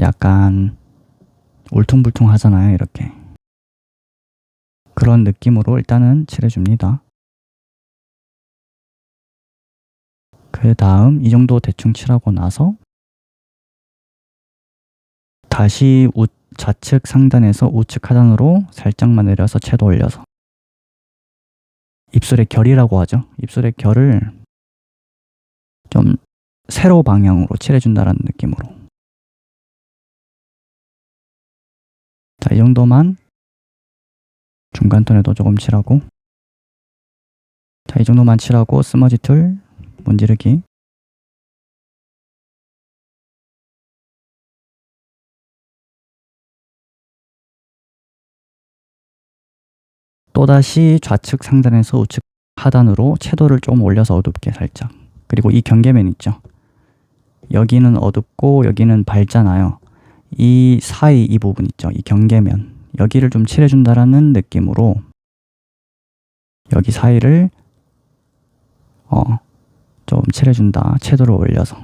약간 울퉁불퉁 하잖아요, 이렇게. 그런 느낌으로 일단은 칠해줍니다. 그 다음 이 정도 대충 칠하고 나서 다시 좌측 상단에서 우측 하단으로 살짝만 내려서 채도 올려서 입술의 결이라고 하죠. 입술의 결을 좀 세로 방향으로 칠해준다는 느낌으로. 자, 이 정도만 중간톤에도 조금 칠하고, 자, 이 정도만 칠하고 스머지 툴 문지르기. 또다시 좌측 상단에서 우측 하단으로 채도를 좀 올려서 어둡게 살짝. 그리고 이 경계면 있죠. 여기는 어둡고 여기는 밝잖아요. 이 사이 이 부분 있죠. 이 경계면. 여기를 좀 칠해준다라는 느낌으로 여기 사이를 좀 칠해준다. 채도를 올려서.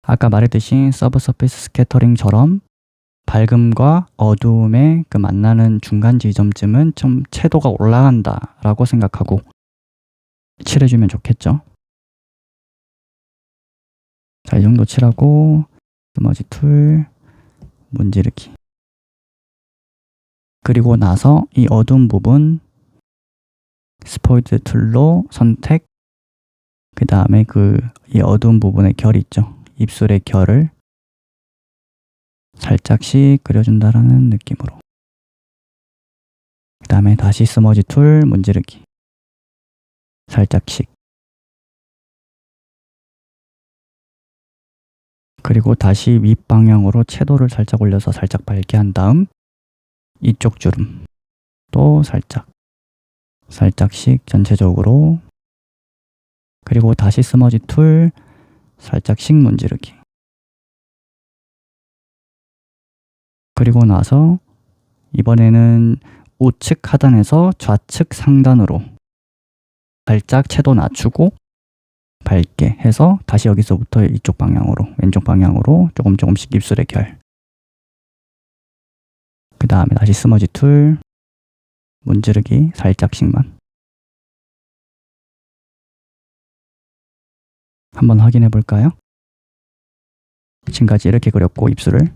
아까 말했듯이 서브서페이스 스캐터링처럼 밝음과 어두움의 그 만나는 중간 지점쯤은 좀 채도가 올라간다 라고 생각하고 칠해주면 좋겠죠. 자, 이 정도 칠하고 스머지 툴 문지르기. 그리고 나서 이 어두운 부분 스포이드 툴로 선택. 그 다음에 이 어두운 부분의 결이 있죠. 입술의 결을 살짝씩 그려준다라는 느낌으로. 그 다음에 다시 스머지 툴 문지르기. 살짝씩. 그리고 다시 윗방향으로 채도를 살짝 올려서 살짝 밝게 한 다음 이쪽 주름 또 살짝씩 전체적으로. 그리고 다시 스머지 툴 살짝씩 문지르기. 그리고 나서 이번에는 우측 하단에서 좌측 상단으로 살짝 채도 낮추고 밝게 해서 다시 여기서부터 이쪽 방향으로, 왼쪽 방향으로 조금씩 입술의 결. 그 다음에 다시 스머지 툴 문지르기 살짝씩만. 한번 확인해 볼까요? 지금까지 이렇게 그렸고 입술을.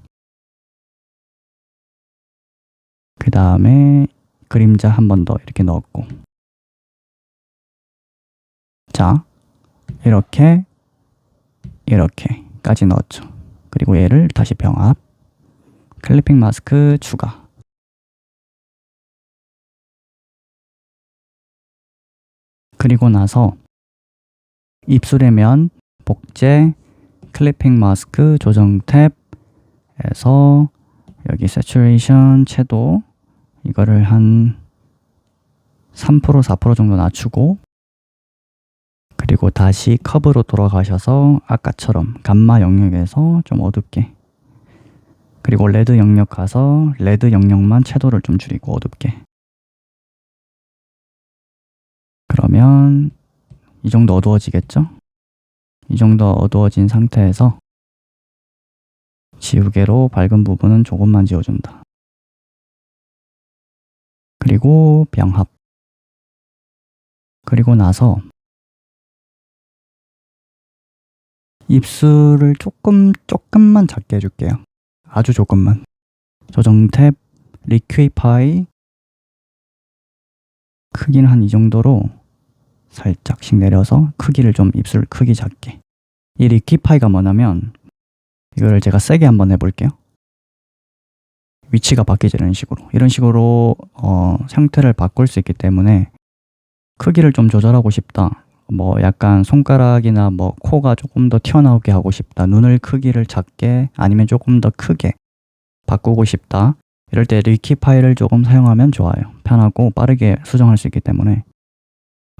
그 다음에 그림자 한 번 더 이렇게 넣었고. 자, 이렇게까지 넣었죠. 그리고 얘를 다시 병합. 클리핑 마스크 추가. 그리고 나서 입술의 면 복제 클리핑 마스크 조정 탭에서 여기 새추레이션 채도 이거를 한 3% 4% 정도 낮추고, 그리고 다시 커브로 돌아가셔서 아까처럼 감마 영역에서 좀 어둡게, 그리고 레드 영역 가서 레드 영역만 채도를 좀 줄이고 어둡게. 그러면 이 정도 어두워지겠죠? 이 정도 어두워진 상태에서 지우개로 밝은 부분은 조금만 지워준다. 그리고 병합. 그리고 나서 입술을 조금만 작게 해줄게요. 아주 조금만. 조정 탭, 리퀴파이. 크기는 한 이 정도로 살짝씩 내려서 크기를 좀 입술 크기 작게. 이 리퀴파이가 뭐냐면 이거를 제가 세게 한번 해볼게요. 위치가 바뀌죠. 이런 식으로 형태를 바꿀 수 있기 때문에 크기를 좀 조절하고 싶다. 뭐 약간 손가락이나 뭐 코가 조금 더 튀어나오게 하고 싶다. 눈을 크기를 작게 아니면 조금 더 크게 바꾸고 싶다. 이럴 때 리키파이를 조금 사용하면 좋아요. 편하고 빠르게 수정할 수 있기 때문에.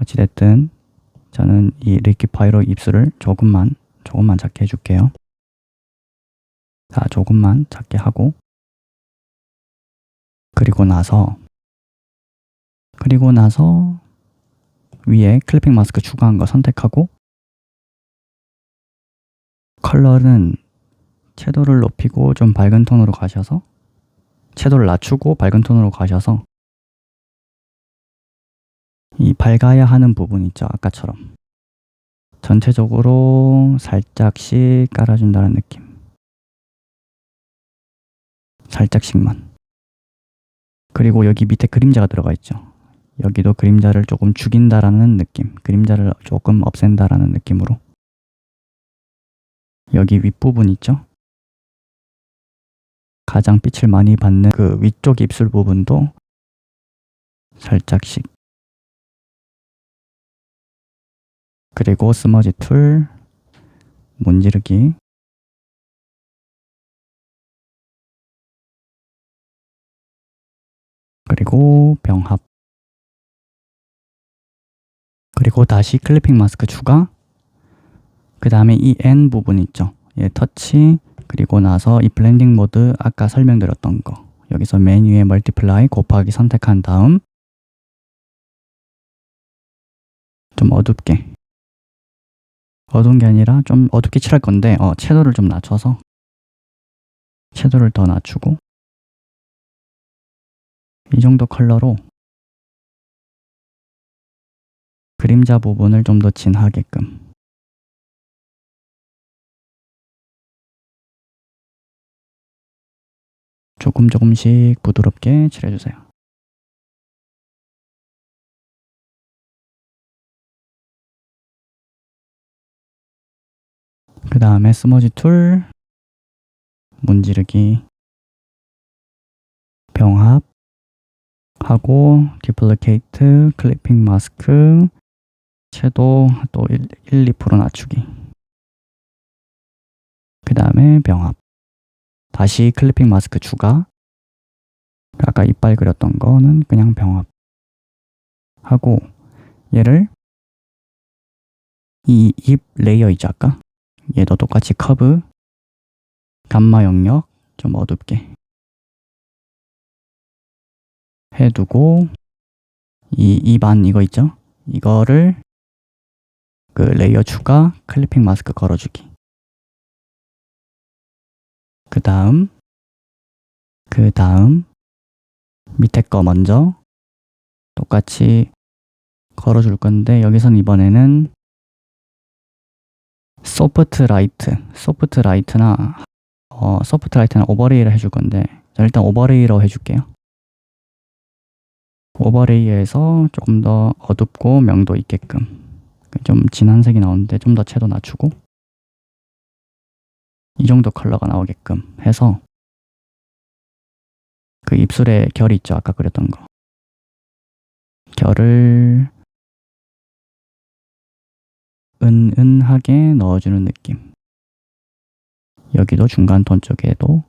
어찌됐든 저는 이 리키파이로 입술을 조금만 작게 해줄게요. 자, 조금만 작게 하고 그리고 나서 위에 클리핑 마스크 추가한 거 선택하고 컬러는 채도를 높이고 좀 밝은 톤으로 가셔서 채도를 낮추고 밝은 톤으로 가셔서 이 밝아야 하는 부분 있죠. 아까처럼 전체적으로 살짝씩 깔아준다는 느낌. 살짝씩만. 그리고 여기 밑에 그림자가 들어가 있죠. 여기도 그림자를 조금 죽인다라는 느낌. 그림자를 조금 없앤다라는 느낌으로. 여기 윗부분 있죠. 가장 빛을 많이 받는 그 위쪽 입술 부분도 살짝씩. 그리고 스머지 툴, 문지르기. 그리고 병합. 그리고 다시 클리핑 마스크 추가. 그 다음에 이 N 부분 있죠. 얘 터치. 그리고 나서 이 블렌딩 모드 아까 설명드렸던 거. 여기서 메뉴에 멀티플라이 곱하기 선택한 다음 좀 어둡게. 어두운 게 아니라 좀 어둡게 칠할 건데 채도를 좀 낮춰서 채도를 더 낮추고 이 정도 컬러로 그림자 부분을 좀 더 진하게끔 조금씩 부드럽게 칠해주세요. 그 다음에 스머지 툴, 문지르기, 병합 하고 디플리케이트, 클리핑 마스크, 채도 또 1~2% 낮추기. 그 다음에 병합. 다시 클리핑 마스크 추가. 아까 이빨 그렸던 거는 그냥 병합. 하고 얘를 이 입 레이어 있죠 아까? 얘도 똑같이 커브, 감마 영역 좀 어둡게 해두고 이 입안 이거 있죠? 이거를 그 레이어 추가, 클리핑 마스크 걸어주기. 그 다음 밑에 거 먼저 똑같이 걸어줄 건데 여기선 이번에는 소프트 라이트나 오버레이를 해줄 건데 일단 오버레이로 해줄게요. 오버레이에서 조금 더 어둡고 명도 있게끔 좀 진한 색이 나오는데 좀 더 채도 낮추고 이 정도 컬러가 나오게끔 해서 그 입술에 결이 있죠 아까 그렸던 거 결을 은은하게 넣어주는 느낌. 여기도 중간 톤 쪽에도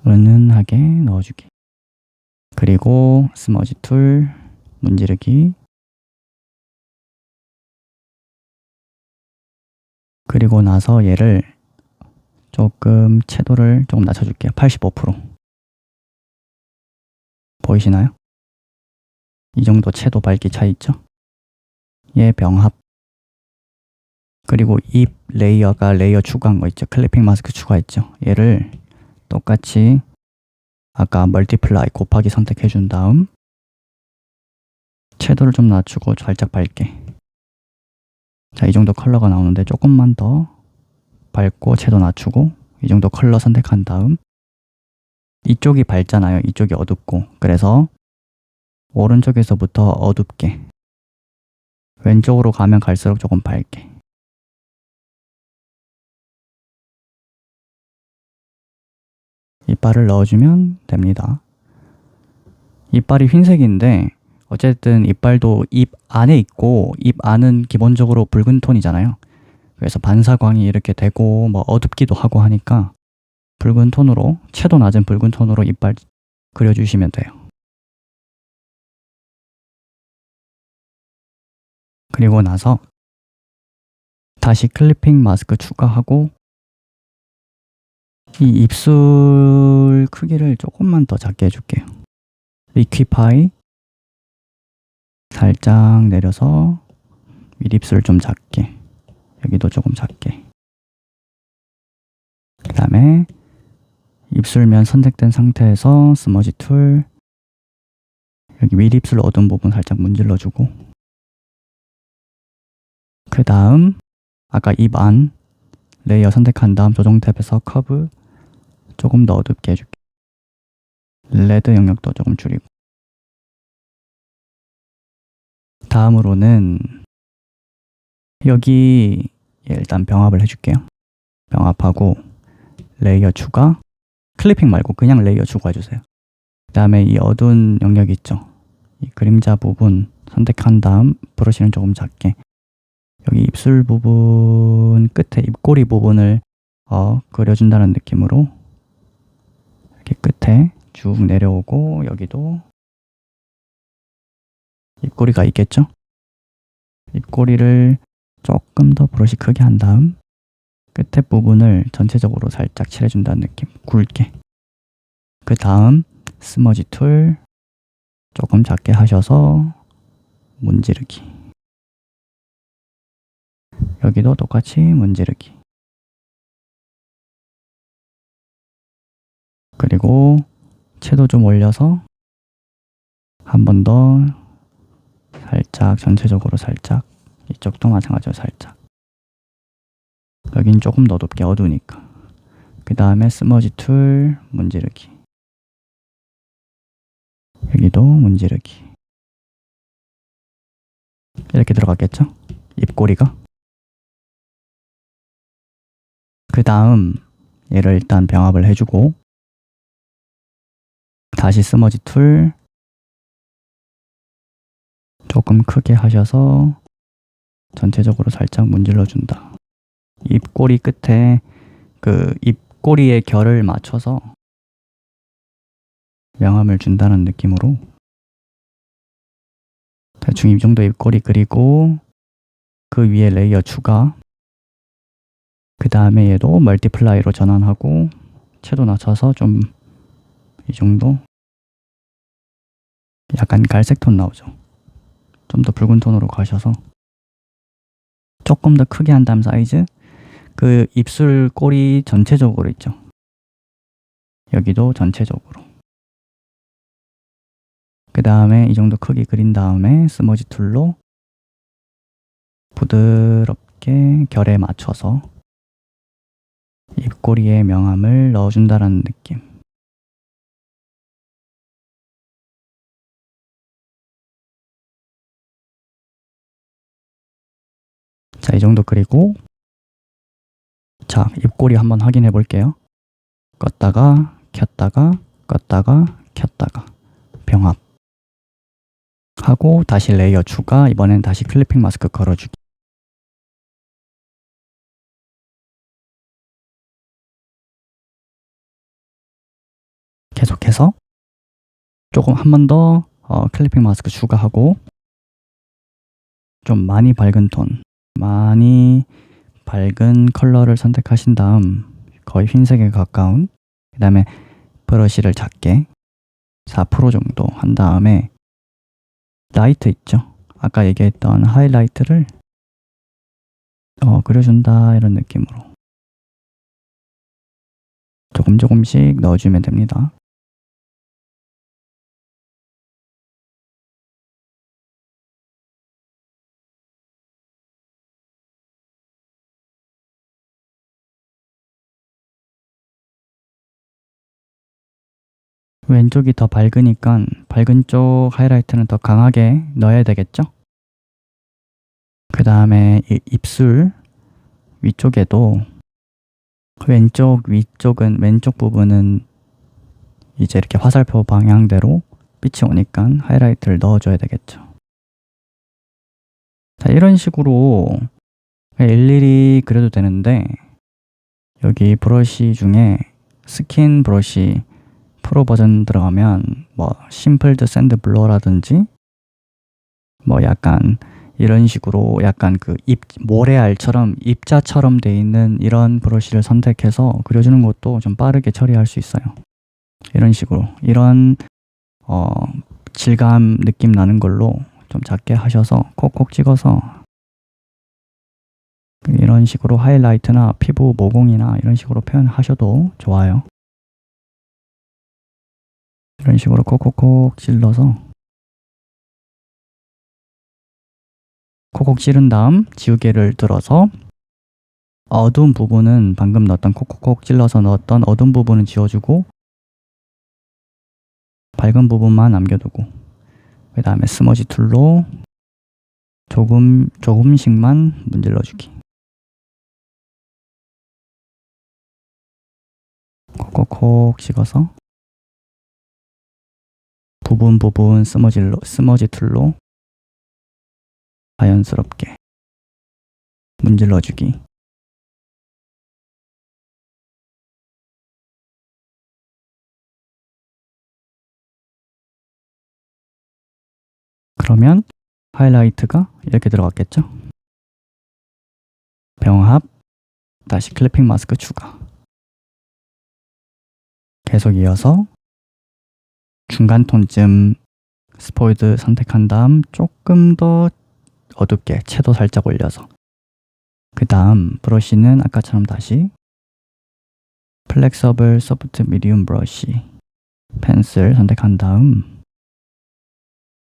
은은하게 넣어주기. 그리고 스머지 툴, 문지르기. 그리고 나서 얘를 조금 채도를 조금 낮춰줄게요. 85%. 보이시나요? 이 정도 채도 밝기 차이 있죠? 얘 병합. 그리고 입 레이어가 레이어 추가한 거 있죠? 클리핑 마스크 추가했죠? 얘를 똑같이 아까 멀티플라이 곱하기 선택해 준 다음 채도를 좀 낮추고 살짝 밝게. 자, 이 정도 컬러가 나오는데 조금만 더 밝고 채도 낮추고 이 정도 컬러 선택한 다음 이쪽이 밝잖아요. 이쪽이 어둡고 그래서 오른쪽에서부터 어둡게 왼쪽으로 가면 갈수록 조금 밝게 이빨을 넣어주면 됩니다. 이빨이 흰색인데 어쨌든 이빨도 입 안에 있고 입 안은 기본적으로 붉은 톤이잖아요. 그래서 반사광이 이렇게 되고 뭐 어둡기도 하고 하니까 붉은 톤으로, 채도 낮은 붉은 톤으로 이빨 그려주시면 돼요. 그리고 나서 다시 클리핑 마스크 추가하고 이 입술 크기를 조금만 더 작게 해줄게요. 리퀴파이 살짝 내려서 윗입술 좀 작게, 여기도 조금 작게. 그 다음에 입술면 선택된 상태에서 스머지 툴, 여기 윗입술 어두운 부분 살짝 문질러주고, 그 다음 아까 입 안 레이어 선택한 다음 조정 탭에서 커브 조금 더 어둡게 해줄게. 레드 영역도 조금 줄이고. 다음으로는 여기 일단 병합을 해줄게요. 병합하고 레이어 추가, 클리핑 말고 그냥 레이어 추가해주세요. 그 다음에 이 어두운 영역 있죠? 이 그림자 부분 선택한 다음 브러쉬는 조금 작게, 여기 입술 부분 끝에 입꼬리 부분을 그려준다는 느낌으로 이렇게 끝에 쭉 내려오고, 여기도 입꼬리가 있겠죠? 입꼬리를 조금 더 브러쉬 크게 한 다음 끝에 부분을 전체적으로 살짝 칠해준다는 느낌, 굵게. 그 다음 스머지 툴 조금 작게 하셔서 문지르기, 여기도 똑같이 문지르기. 그리고 채도 좀 올려서 한 번 더 살짝, 전체적으로 살짝, 이쪽도 마찬가지로 살짝. 여긴 조금 더 어둡게, 어두우니까. 그 다음에 스머지 툴 문지르기, 여기도 문지르기. 이렇게 들어갔겠죠? 입꼬리가. 그 다음 얘를 일단 병합을 해주고 다시 스머지 툴 조금 크게 하셔서 전체적으로 살짝 문질러준다. 입꼬리 끝에 그 입꼬리의 결을 맞춰서 명암을 준다는 느낌으로 대충 이 정도 입꼬리 그리고 그 위에 레이어 추가, 그 다음에 얘도 멀티플라이로 전환하고 채도 낮춰서 좀 이 정도, 약간 갈색 톤 나오죠. 좀 더 붉은 톤으로 가셔서 조금 더 크게 한 다음 사이즈, 그 입술 꼬리 전체적으로 있죠. 여기도 전체적으로. 그 다음에 이 정도 크기 그린 다음에 스머지 툴로 부드럽게 결에 맞춰서 입꼬리에 명암을 넣어준다는 느낌. 자, 이 정도 그리고 자, 입꼬리 한번 확인해 볼게요. 껐다가 켰다가 껐다가 켰다가 병합 하고 다시 레이어 추가, 이번엔 다시 클리핑 마스크 걸어주기. 계속해서 조금 한 번 더 클리핑 마스크 추가하고 좀 많이 밝은 톤, 많이 밝은 컬러를 선택하신 다음 거의 흰색에 가까운, 그 다음에 브러쉬를 작게 4% 정도 한 다음에 라이트 있죠? 아까 얘기했던 하이라이트를 그려준다, 이런 느낌으로 조금씩 넣어주면 됩니다. 왼쪽이 더 밝으니까 밝은 쪽 하이라이트는 더 강하게 넣어야 되겠죠? 그 다음에 이 입술 위쪽에도 왼쪽 부분은 이제 이렇게 화살표 방향대로 빛이 오니까 하이라이트를 넣어줘야 되겠죠. 자, 이런 식으로 일일이 그려도 되는데, 여기 브러쉬 중에 스킨 브러쉬 프로 버전 들어가면 뭐 심플드 샌드 블러라든지 뭐 약간 이런 식으로 약간 그 모래알처럼 입자처럼 돼 있는 이런 브러쉬를 선택해서 그려주는 것도 좀 빠르게 처리할 수 있어요. 이런 식으로 이런 질감 느낌 나는 걸로 좀 작게 하셔서 콕콕 찍어서 이런 식으로 하이라이트나 피부 모공이나 이런 식으로 표현하셔도 좋아요. 이런 식으로 콕콕콕 찔러서 콕콕 찌른 다음 지우개를 들어서 어두운 부분은 방금 넣었던 콕콕콕 찔러서 넣었던 어두운 부분은 지워주고 밝은 부분만 남겨두고 그 다음에 스머지 툴로 조금씩만 문질러주기. 콕콕콕 찍어서 부분 스머지 툴로 자연스럽게 문질러주기. 그러면 하이라이트가 이렇게 들어갔겠죠? 병합, 다시 클래핑 마스크 추가. 계속 이어서 중간 톤쯤 스포이드 선택한 다음 조금 더 어둡게 채도 살짝 올려서 그 다음 브러쉬는 아까처럼 다시 플렉서블 소프트 미디움 브러쉬 펜슬 선택한 다음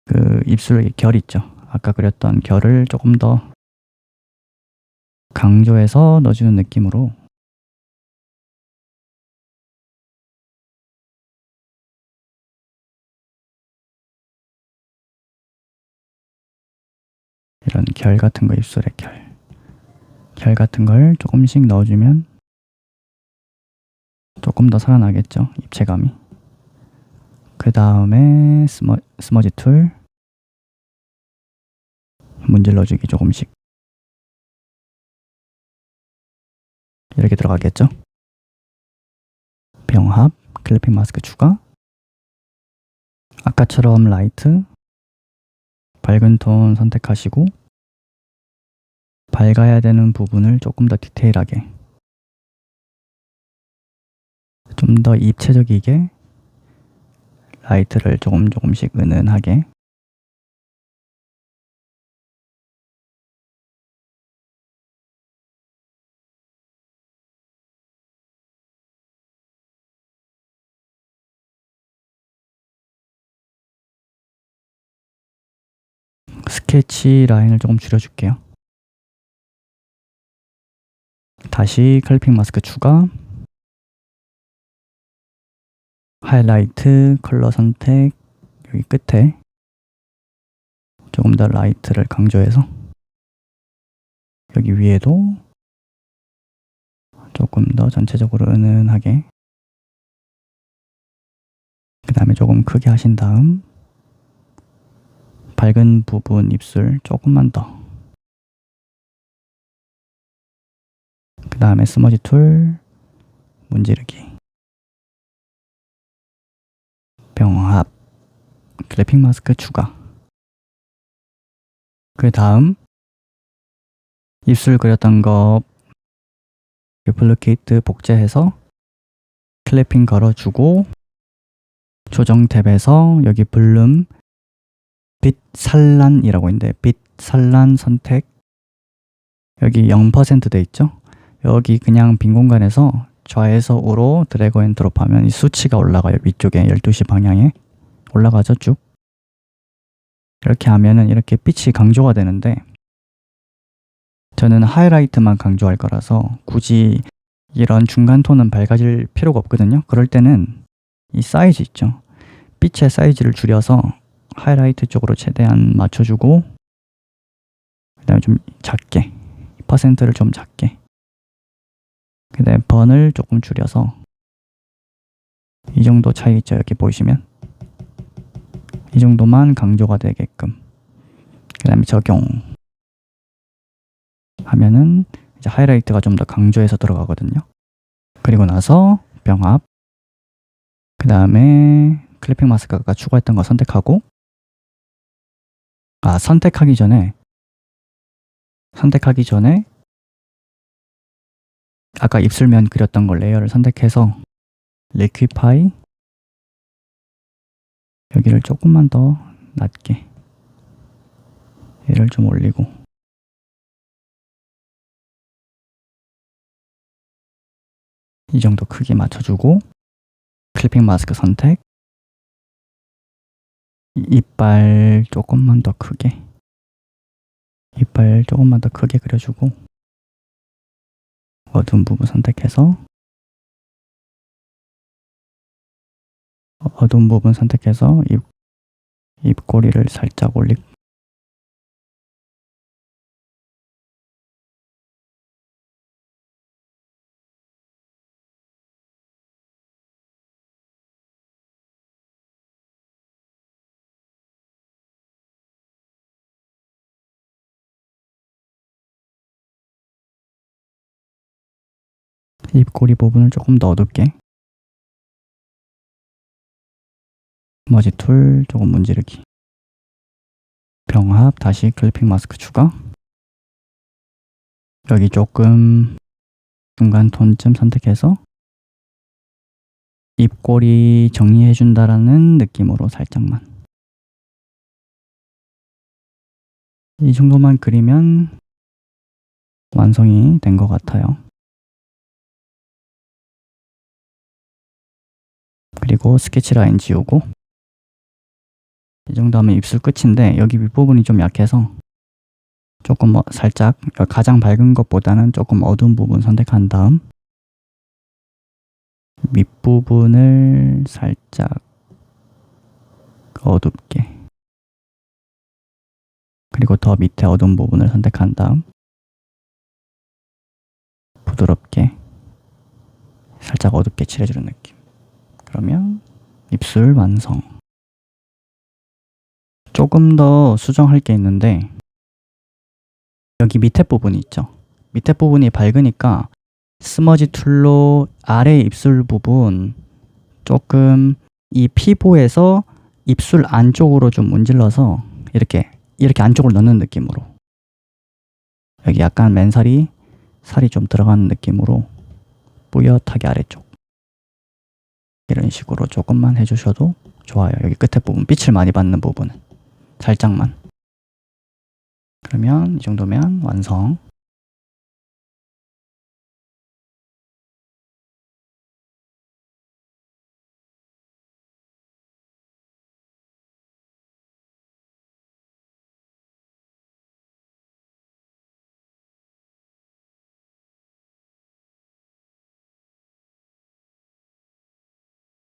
그 입술 결 있죠? 아까 그렸던 결을 조금 더 강조해서 넣어주는 느낌으로 이런 결 같은 거, 입술의 결 같은 걸 조금씩 넣어주면 조금 더 살아나겠죠, 입체감이. 그 다음에 스머지 툴 문질러주기 조금씩 이렇게 들어가겠죠. 병합, 클래핑 마스크 추가. 아까처럼 라이트, 밝은 톤 선택하시고 밝아야 되는 부분을 조금 더 디테일하게, 좀 더 입체적이게 라이트를 조금씩 은은하게 스케치 라인을 조금 줄여줄게요. 다시 클래핑 마스크 추가, 하이라이트 컬러 선택, 여기 끝에 조금 더 라이트를 강조해서 여기 위에도 조금 더 전체적으로 은은하게, 그 다음에 조금 크게 하신 다음 밝은 부분 입술 조금만 더, 그 다음에 스머지 툴 문지르기, 병합, 클래핑 마스크 추가. 그 다음 입술 그렸던 거 듀플리케이트 복제해서 클래핑 걸어주고 조정 탭에서 여기 볼륨 빛 산란이라고 있는데 빛 산란 선택, 여기 0% 돼 있죠? 여기 그냥 빈 공간에서 좌에서 우로 드래그 앤 드롭 하면 이 수치가 올라가요. 위쪽에 12시 방향에 올라가죠, 쭉. 이렇게 하면은 이렇게 빛이 강조가 되는데 저는 하이라이트만 강조할 거라서 굳이 이런 중간 톤은 밝아질 필요가 없거든요. 그럴 때는 이 사이즈 있죠? 빛의 사이즈를 줄여서 하이라이트 쪽으로 최대한 맞춰주고 그 다음에 좀 작게, 퍼센트를 좀 작게, 그 다음에 번을 조금 줄여서 이 정도 차이 있죠? 여기 보시면 이 정도만 강조가 되게끔. 그 다음에 적용 하면은 이제 하이라이트가 좀 더 강조해서 들어가거든요. 그리고 나서 병합, 그 다음에 클리핑 마스크 아까 추가했던 거 선택하고, 선택하기 전에 아까 입술면 그렸던 걸 레이어를 선택해서 리퀴파이, 여기를 조금만 더 낮게, 얘를 좀 올리고, 이 정도 크기 맞춰주고, 클리핑 마스크 선택, 이빨 조금만 더 크게, 이빨 조금만 더 크게 그려주고, 어두운 부분 선택해서 입꼬리를 살짝 올리고, 입꼬리 부분을 조금 더 어둡게, 머지 툴 조금 문지르기, 병합 다시 클리핑 마스크 추가, 여기 조금 중간 톤쯤 선택해서 입꼬리 정리해준다라는 느낌으로 살짝만, 이 정도만 그리면 완성이 된 것 같아요. 그리고 스케치 라인 지우고, 이 정도 하면 입술 끝인데 여기 윗부분이 좀 약해서 조금 살짝 가장 밝은 것보다는 조금 어두운 부분 선택한 다음 밑부분을 살짝 어둡게, 그리고 더 밑에 어두운 부분을 선택한 다음 부드럽게 살짝 어둡게 칠해주는 느낌. 그러면 입술 완성. 조금 더 수정할 게 있는데, 여기 밑에 부분이 있죠. 밑에 부분이 밝으니까 스머지 툴로 아래 입술 부분 조금 이 피부에서 입술 안쪽으로 좀 문질러서 이렇게 안쪽으로 넣는 느낌으로, 여기 약간 맨살이 살이 좀 들어가는 느낌으로 뿌옇하게 아래쪽, 이런 식으로 조금만 해주셔도 좋아요. 여기 끝에 부분, 빛을 많이 받는 부분은 살짝만. 그러면 이 정도면 완성.